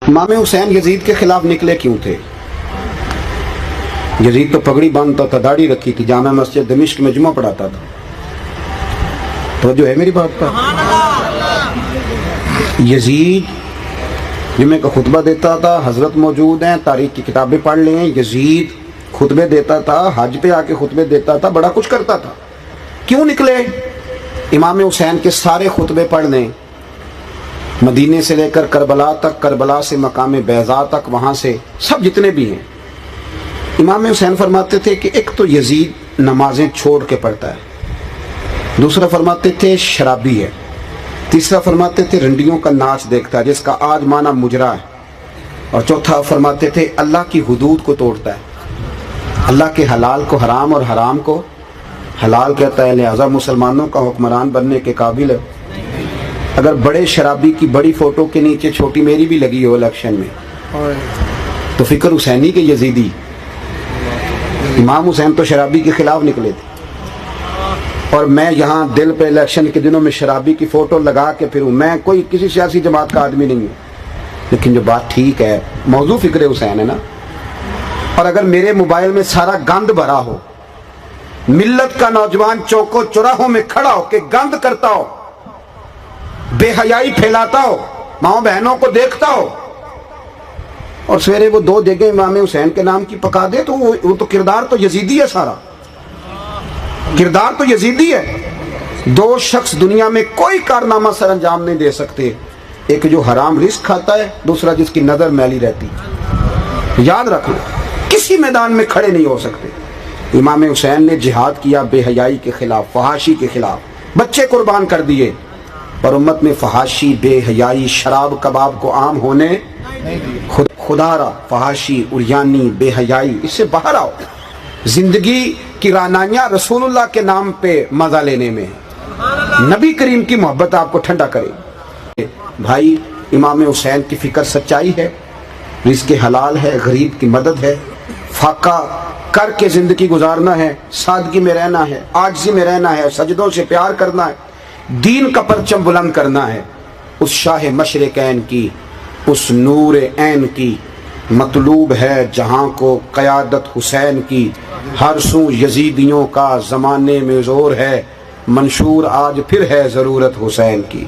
इमाम हुसैन यजीद के खिलाफ निकले क्यों थे? यजीद तो पगड़ी बांधता था, दाढ़ी रखी थी, जामा मस्जिद दमिश्क में जुमा पढ़ाता था। तो जो है मेरी बात पर, यजीद जुमे का खुतबा देता था, हजरत मौजूद हैं, तारीख की किताबें पढ़ लें। यजीद खुतबे देता था, हज पे आके खुतबे देता था, बड़ा कुछ करता था। क्यों निकले? इमाम हुसैन के सारे खुतबे पढ़ने, मदीने से लेकर करबला तक, करबला से मकाम बैज़ा तक, वहाँ से सब जितने भी हैं। इमाम हुसैन फरमाते थे कि एक तो यजीद नमाजें छोड़ के पढ़ता है, दूसरा फरमाते थे शराबी है, तीसरा फरमाते थे रंडियों का नाच देखता है जिसका आज माना मुजरा है, और चौथा फरमाते थे अल्लाह की हुदूद को तोड़ता है, अल्लाह के हलाल को हराम और हराम को हलाल कहता है, लिहाजा मुसलमानों का हुक्मरान बनने के काबिल है। अगर बड़े शराबी की बड़ी फोटो के नीचे छोटी मेरी भी लगी हो इलेक्शन में, तो फिक्र हुसैनी के यजीदी। इमाम हुसैन तो शराबी के खिलाफ निकले थे, और मैं यहाँ दिल पे इलेक्शन के दिनों में शराबी की फोटो लगा के फिरूं, मैं कोई किसी सियासी जमात का आदमी नहीं हूँ, लेकिन जो बात ठीक है, मौजू फिक्र हुसैन है ना। और अगर मेरे मोबाइल में सारा गंद भरा हो, मिल्लत का नौजवान चौकों चौराहों में खड़ा हो के गंद करता हो, बेहयाई फैलाता हो, माओ बहनों को देखता हो, और सवेरे वो दो जगह इमाम हुसैन के नाम की पका दे, तो वो तो किरदार तो यजीदी है, सारा किरदार तो यजीदी है। दो शख्स दुनिया में कोई कारनामा सर अंजाम नहीं दे सकते, एक जो हराम रिस्क खाता है, दूसरा जिसकी नजर मैली रहती है। याद रखना, किसी मैदान में खड़े नहीं हो सकते। इमाम हुसैन ने जिहाद किया बेहयाई के खिलाफ, फहाशी के खिलाफ, बच्चे कुर्बान कर दिए, और उम्मत में फहाशी, बेहयाई, शराब कबाब को आम होने खुदारा, फहाशी, उरियानी, बेहयाई, इससे बाहर आओ। जिंदगी की रानाइयाँ रसूलुल्लाह के नाम पे मजा लेने में है। नबी करीम की मोहब्बत आपको ठंडा करे। भाई, इमाम हुसैन की फिक्र सच्चाई है, रिज़्क़ हलाल है, गरीब की मदद है, फाका करके जिंदगी गुजारना है, सादगी में रहना है, आजिज़ी में रहना है, सजदों से प्यार करना है, दीन का परचम बुलंद करना है। उस शाह मशरिकैन की, उस नूर ऐन की मतलूब है जहां को क़यादत हुसैन की। हर सू यजीदियों का ज़माने में ज़ोर है, मंशूर आज फिर है ज़रूरत हुसैन की।